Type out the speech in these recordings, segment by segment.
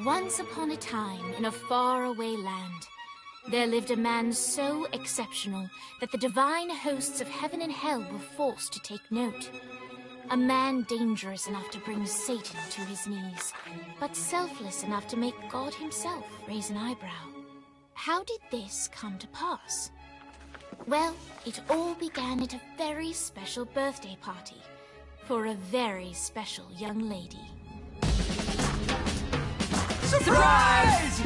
Once upon a time, in a faraway land, there lived a man so exceptional that the divine hosts of heaven and hell were forced to take note. A man dangerous enough to bring Satan to his knees, but selfless enough to make God himself raise an eyebrow. How did this come to pass? Well, it all began at a very special birthday party for a very special young lady. Surprise!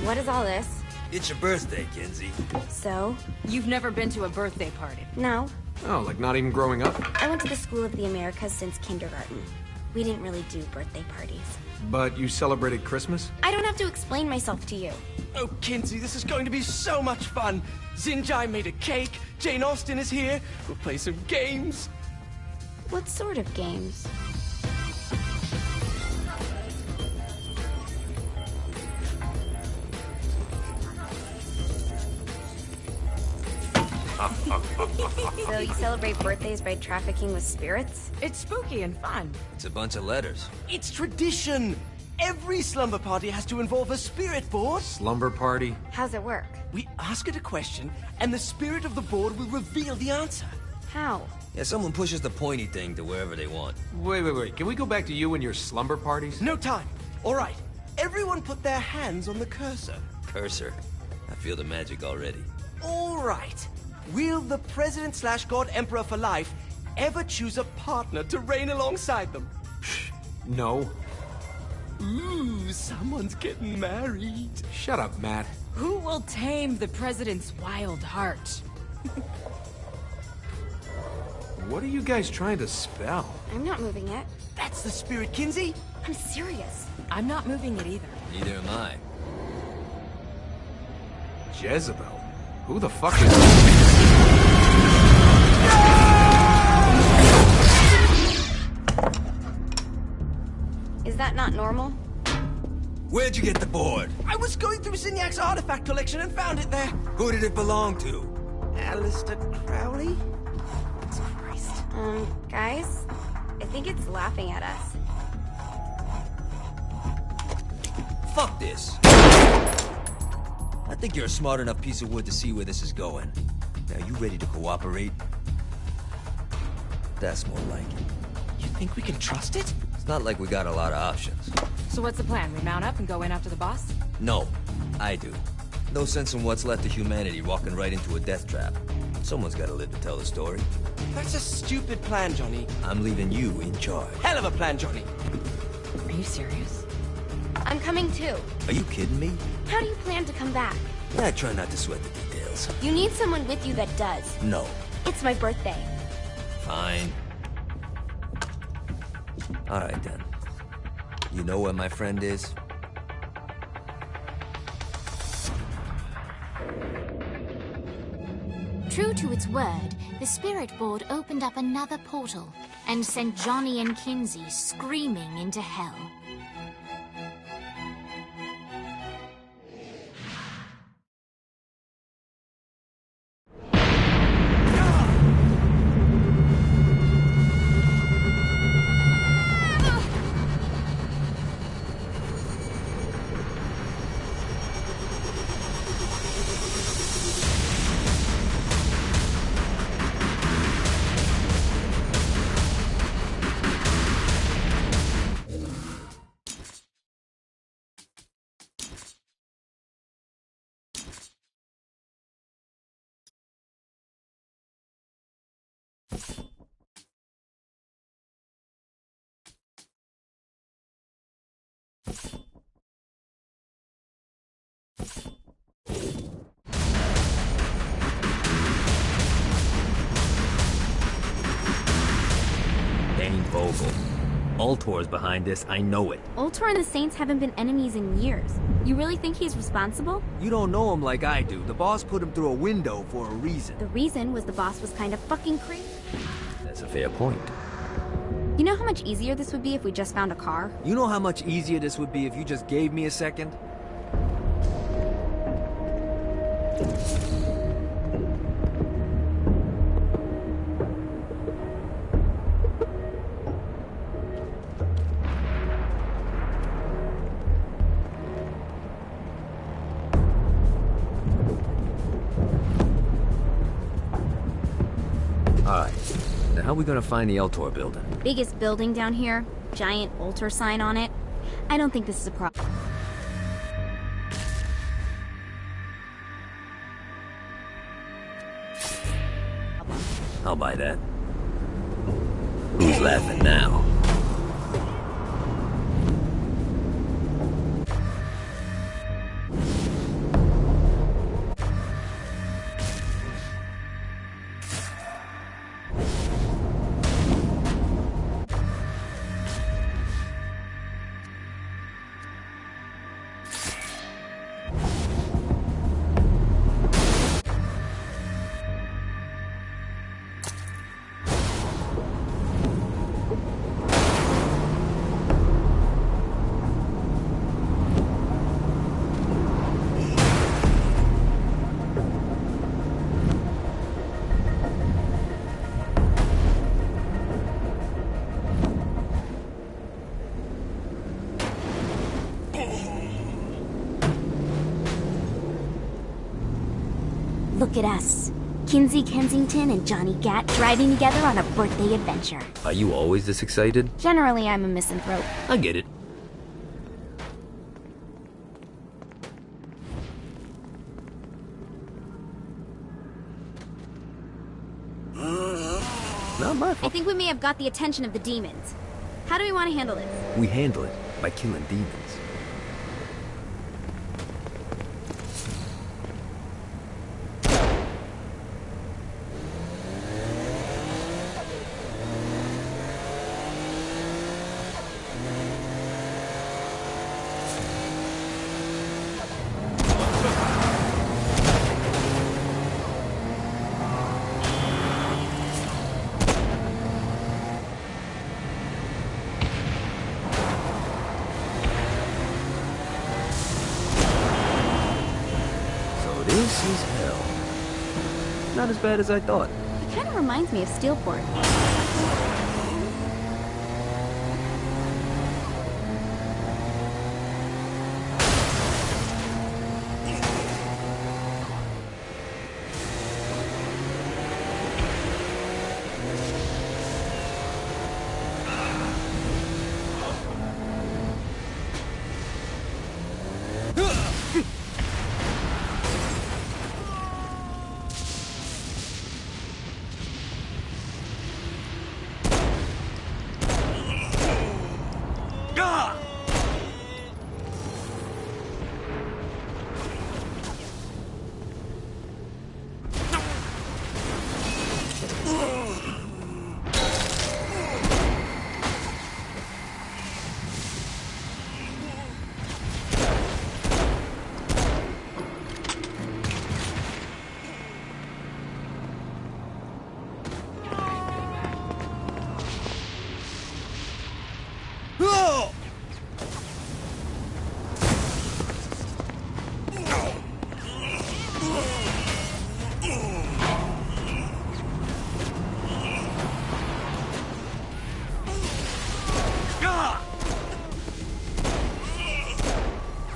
What is all this? It's your birthday, Kinsey. So? You've never been to a birthday party? No. Oh, like not even growing up? I went to the School of the Americas since kindergarten. We didn't really do birthday parties. But you celebrated Christmas? I don't have to explain myself to you. Oh, Kinsey, this is going to be so much fun. Xinjai made a cake, Jane Austen is here, we'll play some games. What sort of games? So you celebrate birthdays by trafficking with spirits? It's spooky and fun. It's a bunch of letters. It's tradition. Every slumber party has to involve a spirit board. Slumber party? How's it work? We ask it a question, and the spirit of the board will reveal the answer. How? Yeah, someone pushes the pointy thing to wherever they want. Wait. Can we go back to you and your slumber parties? No time. All right. Everyone put their hands on the cursor. Cursor. I feel the magic already. All right. Will the President/God Emperor for life ever choose a partner to reign alongside them? No. Ooh, someone's getting married. Shut up, Matt. Who will tame the president's wild heart? What are you guys trying to spell? I'm not moving it. That's the spirit, Kinsey. I'm serious. I'm not moving it either. Neither am I. Jezebel? Who the fuck is... Is that not normal? Where'd you get the board? I was going through Signac's artifact collection and found it there. Who did it belong to? Aleister Crowley? Christ. Guys? I think it's laughing at us. Fuck this. I think you're a smart enough piece of wood to see where this is going. Now, you ready to cooperate? That's more like it. You think we can trust it? It's not like we got a lot of options. So what's the plan? We mount up and go in after the boss? No, I do. No sense in what's left of humanity walking right into a death trap. Someone's gotta live to tell the story. That's a stupid plan, Johnny. I'm leaving you in charge. Hell of a plan, Johnny. Are you serious? I'm coming too. Are you kidding me? How do you plan to come back? Yeah, I try not to sweat the details. You need someone with you that does. No. It's my birthday. Fine. Alright then. You know where my friend is? True to its word, the spirit board opened up another portal and sent Johnny and Kinsey screaming into hell. Dane Vogel. Ultor's behind this, I know it. Ultor and the Saints haven't been enemies in years. You really think he's responsible? You don't know him like I do. The boss put him through a window for a reason. The reason was the boss was kind of fucking crazy. That's a fair point. You know how much easier this would be if we just found a car? You know how much easier this would be if you just gave me a second? How are we gonna find the Eltor building? Biggest building down here, giant altar sign on it. I don't think this is a problem. I'll buy that. Who's laughing now? Look at us. Kinsey Kensington and Johnny Gat driving together on a birthday adventure. Are you always this excited? Generally, I'm a misanthrope. I get it. Not my I fault. think we may have got the attention of the demons. How do we want to handle this? We handle it by killing demons. This is hell. Not as bad as I thought. It kind of reminds me of Steelport.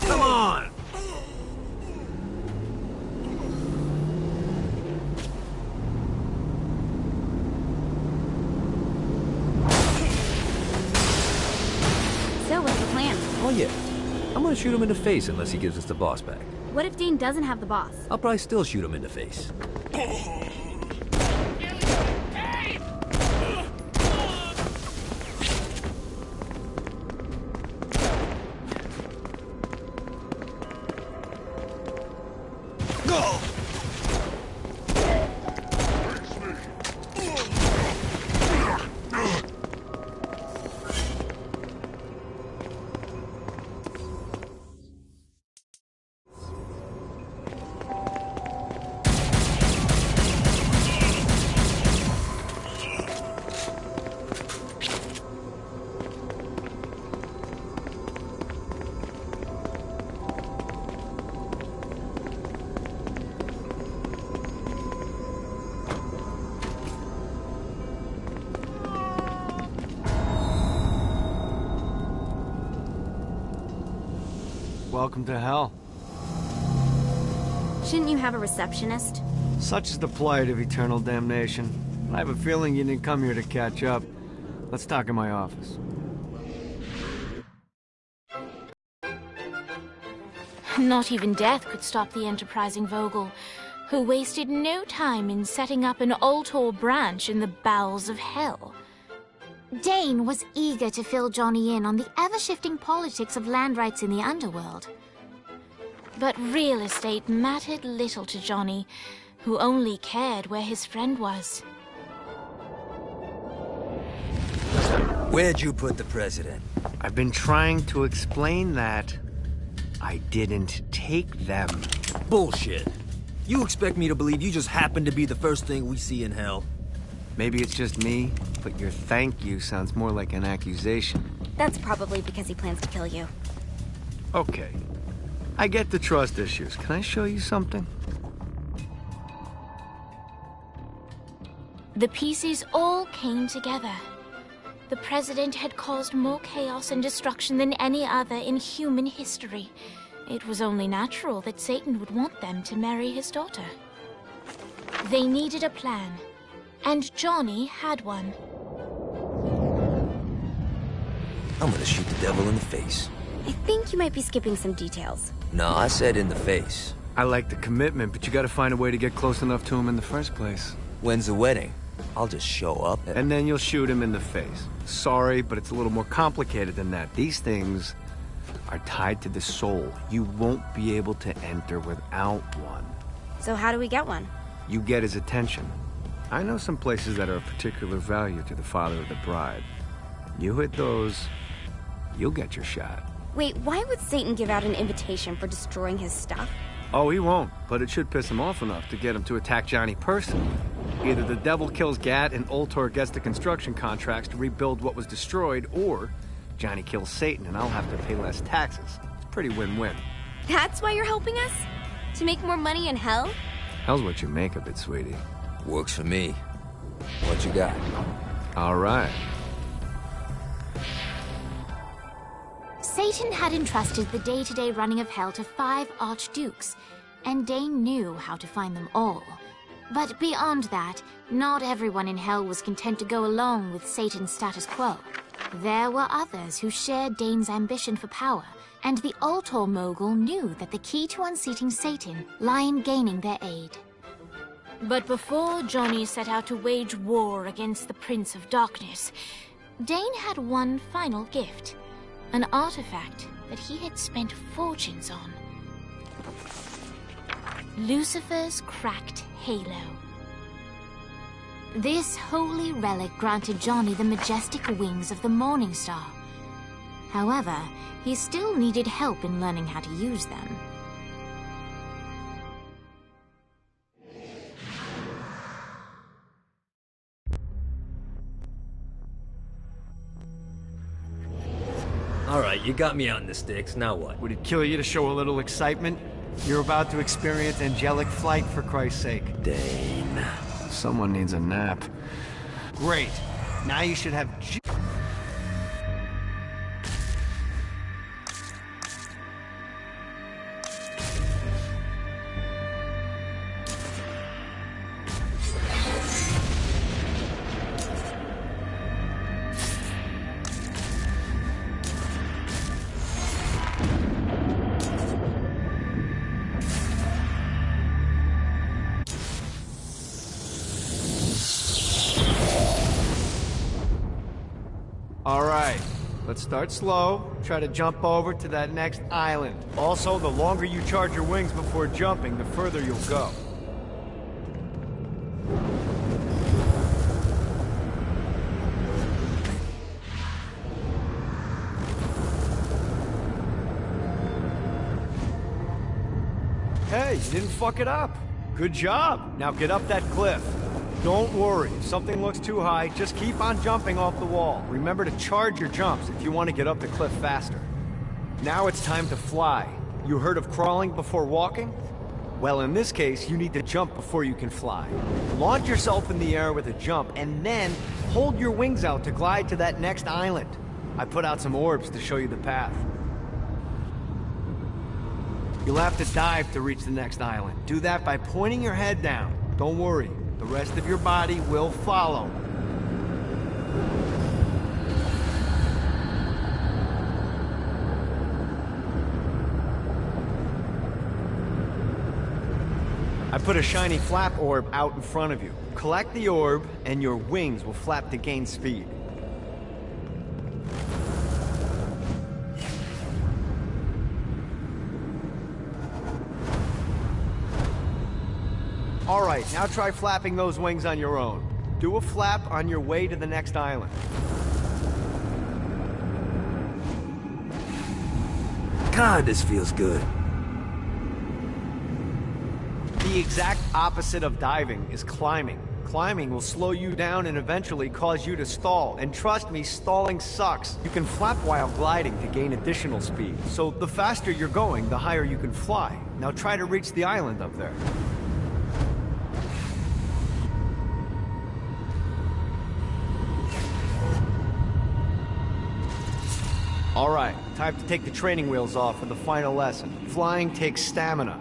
Come on! So, what's the plan? Oh yeah. I'm gonna shoot him in the face unless he gives us the boss back. What if Dane doesn't have the boss? I'll probably still shoot him in the face. Welcome to hell. Shouldn't you have a receptionist? Such is the plight of eternal damnation. I have a feeling you didn't come here to catch up. Let's talk in my office. Not even death could stop the enterprising Vogel, who wasted no time in setting up an Ultor branch in the bowels of hell. Dane was eager to fill Johnny in on the ever-shifting politics of land rights in the underworld. But real estate mattered little to Johnny, who only cared where his friend was. Where'd you put the president? I've been trying to explain that. I didn't take them. Bullshit. You expect me to believe you just happened to be the first thing we see in hell? Maybe it's just me, but your thank you sounds more like an accusation. That's probably because he plans to kill you. Okay. I get the trust issues. Can I show you something? The pieces all came together. The president had caused more chaos and destruction than any other in human history. It was only natural that Satan would want them to marry his daughter. They needed a plan, and Johnny had one. I'm gonna shoot the devil in the face. I think you might be skipping some details. No, I said in the face. I like the commitment, but you gotta find a way to get close enough to him in the first place. When's the wedding? I'll just show up And then you'll shoot him in the face. Sorry, but it's a little more complicated than that. These things are tied to the soul. You won't be able to enter without one. So how do we get one? You get his attention. I know some places that are of particular value to the father of the bride. You hit those, you'll get your shot. Wait, why would Satan give out an invitation for destroying his stuff? Oh, he won't, but it should piss him off enough to get him to attack Johnny personally. Either the devil kills Gat and Ultor gets the construction contracts to rebuild what was destroyed, or Johnny kills Satan and I'll have to pay less taxes. It's pretty win-win. That's why you're helping us? To make more money in hell? Hell's what you make of it, sweetie. Works for me. What you got? All right. Satan had entrusted the day-to-day running of hell to 5 archdukes, and Dane knew how to find them all. But beyond that, not everyone in hell was content to go along with Satan's status quo. There were others who shared Dane's ambition for power, and the Ultor mogul knew that the key to unseating Satan lay in gaining their aid. But before Johnny set out to wage war against the Prince of Darkness, Dane had one final gift, an artifact that he had spent fortunes on. Lucifer's cracked halo. This holy relic granted Johnny the majestic wings of the Morning Star. However, he still needed help in learning how to use them. All right, you got me out in the sticks. Now what? Would it kill you to show a little excitement? You're about to experience angelic flight, for Christ's sake. Dane. Someone needs a nap. Great. Now you should have... All right, let's start slow. Try to jump over to that next island. Also, the longer you charge your wings before jumping, the further you'll go. Hey, you didn't fuck it up. Good job. Now get up that cliff. Don't worry, if something looks too high, just keep on jumping off the wall. Remember to charge your jumps if you want to get up the cliff faster. Now it's time to fly. You heard of crawling before walking? Well, in this case, you need to jump before you can fly. Launch yourself in the air with a jump, and then hold your wings out to glide to that next island. I put out some orbs to show you the path. You'll have to dive to reach the next island. Do that by pointing your head down. Don't worry, The rest of your body will follow. I put a shiny flap orb out in front of you. Collect the orb, and your wings will flap to gain speed. Alright, now try flapping those wings on your own. Do a flap on your way to the next island. God, this feels good. The exact opposite of diving is climbing. Climbing will slow you down and eventually cause you to stall. And trust me, stalling sucks. You can flap while gliding to gain additional speed. So the faster you're going, the higher you can fly. Now try to reach the island up there. Alright, time to take the training wheels off for the final lesson. Flying takes stamina.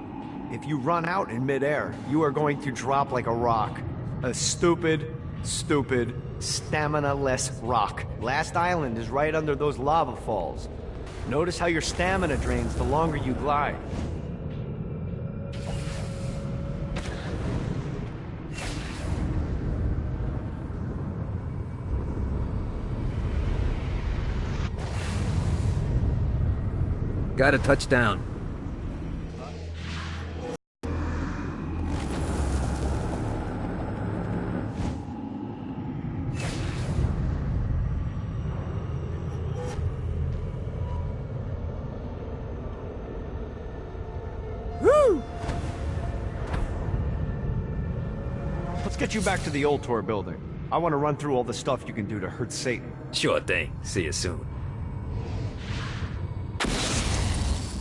If you run out in midair, you are going to drop like a rock. A stupid, stamina-less rock. Last island is right under those lava falls. Notice how your stamina drains the longer you glide. Got a touchdown. Woo! Let's get you back to the Ultor building. I want to run through all the stuff you can do to hurt Satan. Sure thing. See you soon.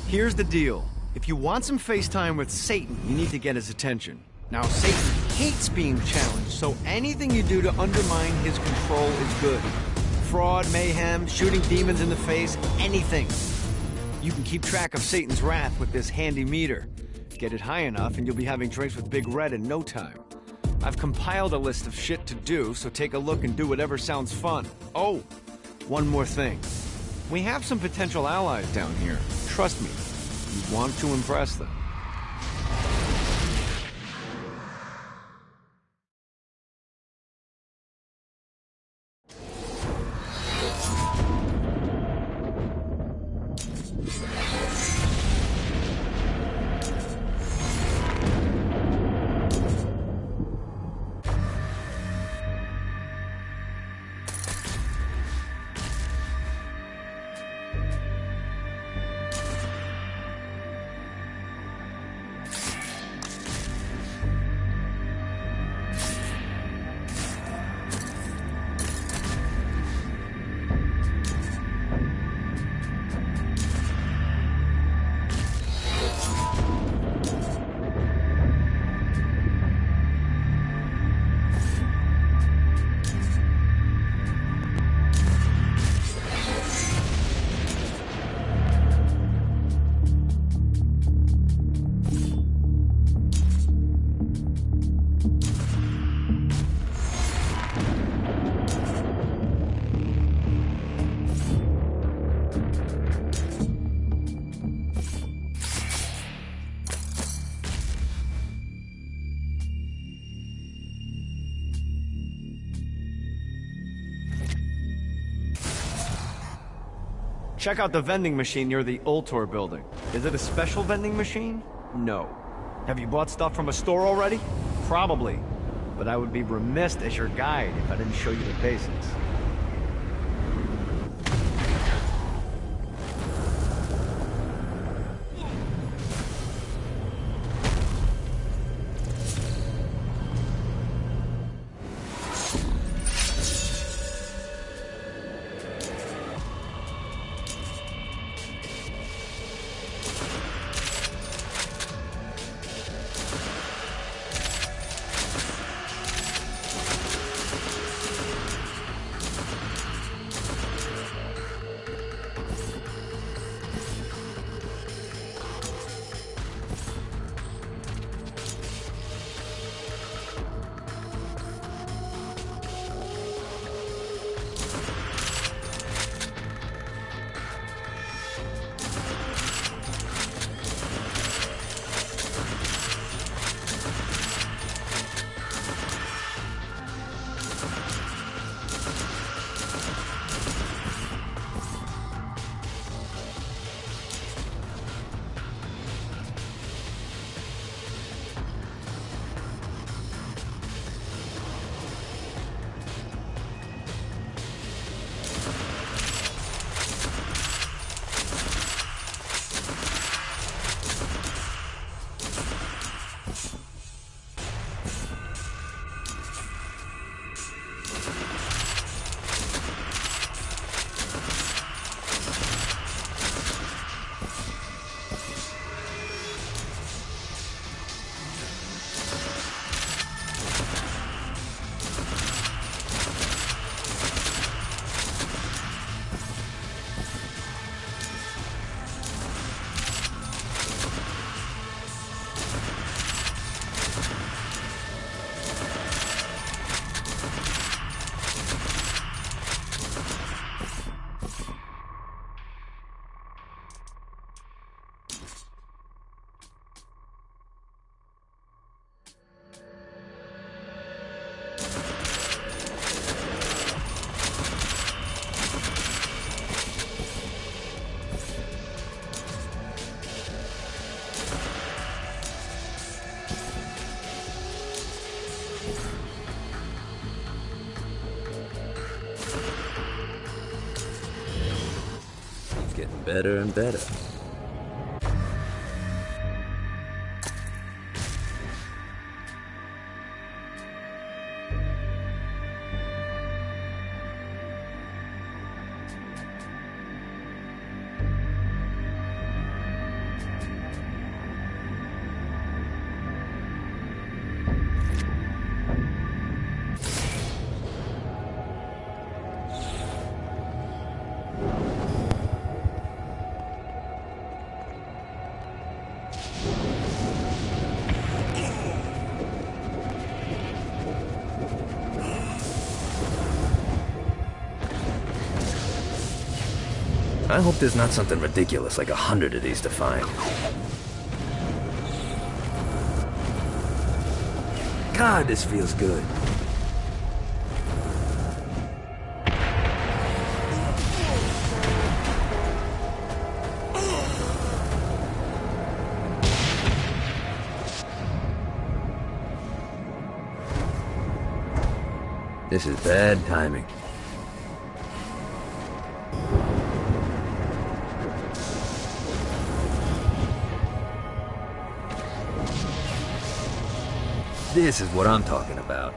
Here's the deal. If you want some FaceTime with Satan, you need to get his attention. Now, Satan hates being challenged, so anything you do to undermine his control is good. Fraud, mayhem, shooting demons in the face, anything. You can keep track of Satan's wrath with this handy meter. Get it high enough and you'll be having drinks with Big Red in no time. I've compiled a list of shit to do, so take a look and do whatever sounds fun. Oh, one more thing. We have some potential allies down here. Trust me, you want to impress them. Check out the vending machine near the Ultor building. Is it a special vending machine? No. Have you bought stuff from a store already? Probably. But I would be remiss as your guide if I didn't show you the basics. getting better and better. I hope there's not something ridiculous like 100 of these to find. God, this feels good. This is bad timing. This is what I'm talking about.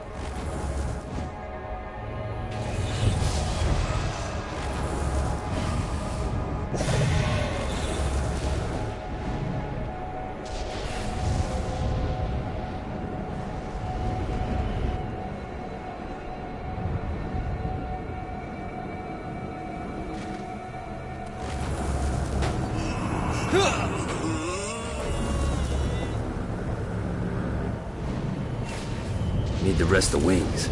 Need to rest the wings.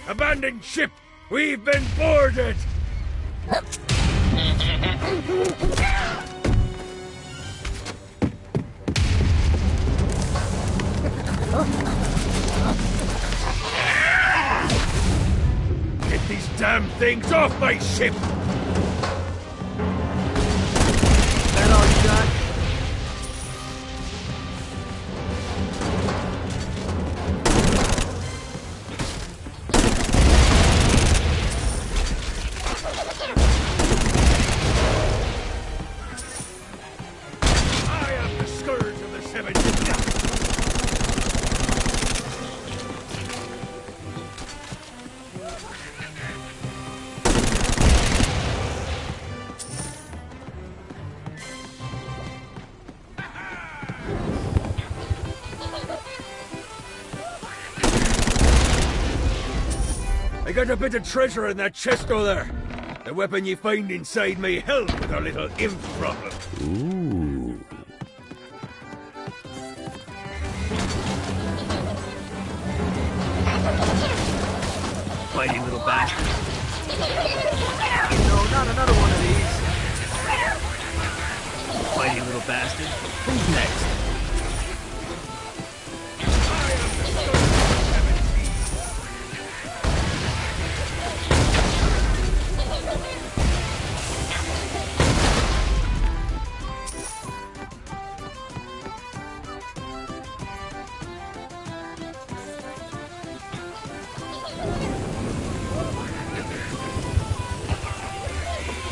Abandoned ship! We've been boarded! Get these damn things off my ship! That all you got? I got a bit of treasure in that chest over there. The weapon you find inside may help with our little imp problem. Ooh. Mighty little bastard. No, not another one of these. Mighty little bastard. Who's next?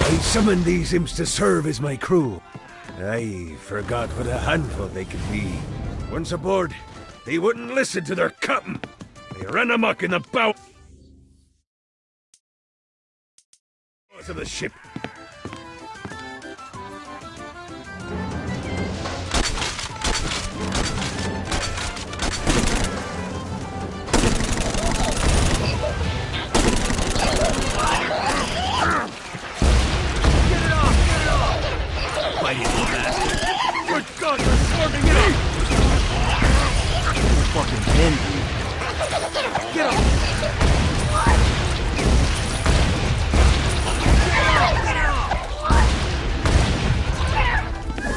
I summoned these imps to serve as my crew. I forgot what a handful they could be. Once aboard, they wouldn't listen to their captain. They ran amok in the bow of the ship. Mighty little bastard. Good God, they're swarming in! Fucking pin. Get up!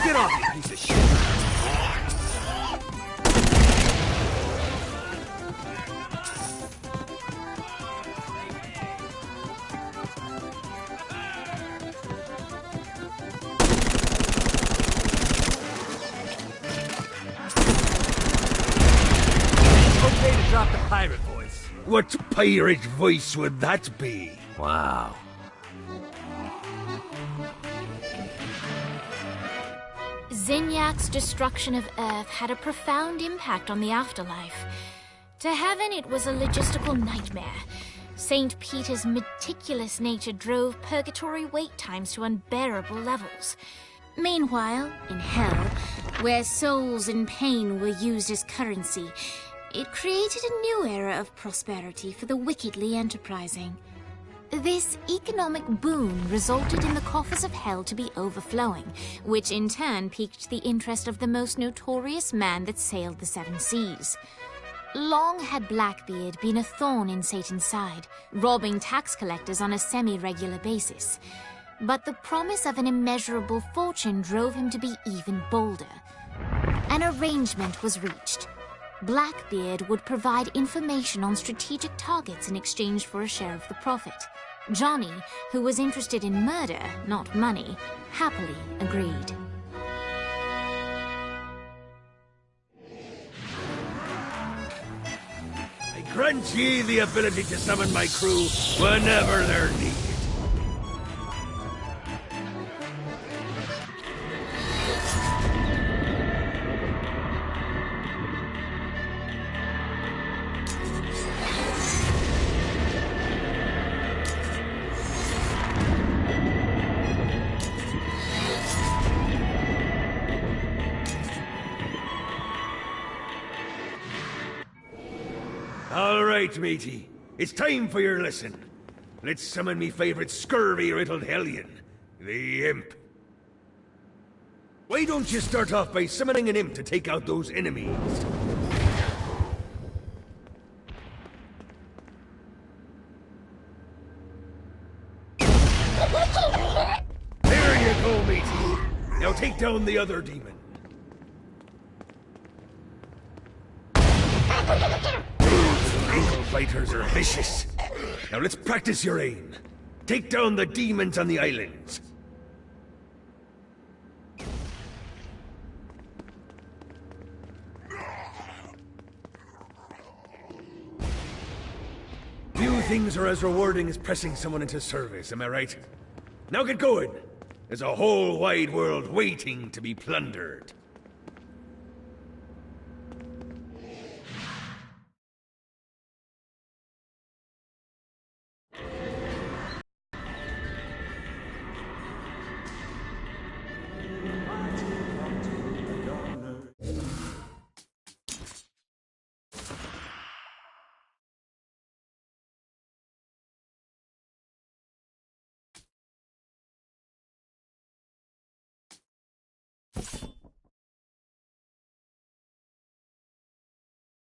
Get off, you piece of shit. drop the pirate voice. What pirate voice would that be? Wow. Zinyak's destruction of Earth had a profound impact on the afterlife. To heaven, it was a logistical nightmare. St. Peter's meticulous nature drove purgatory wait times to unbearable levels. Meanwhile, in hell, where souls in pain were used as currency, it created a new era of prosperity for the wickedly enterprising. This economic boom resulted in the coffers of hell to be overflowing, which in turn piqued the interest of the most notorious man that sailed the seven seas. Long had Blackbeard been a thorn in Satan's side, robbing tax collectors on a semi-regular basis. But the promise of an immeasurable fortune drove him to be even bolder. An arrangement was reached. Blackbeard would provide information on strategic targets in exchange for a share of the profit. Johnny, who was interested in murder, not money, happily agreed. I grant ye the ability to summon my crew whenever they're needed. All right, matey. It's time for your lesson. Let's summon me favorite scurvy-riddled hellion, the Imp. Why don't you start off by summoning an Imp to take out those enemies? There you go, matey. Now take down the other demon. Ankle biters are vicious. Now let's practice your aim. Take down the demons on the islands. Few things are as rewarding as pressing someone into service, am I right? Now get going. There's a whole wide world waiting to be plundered.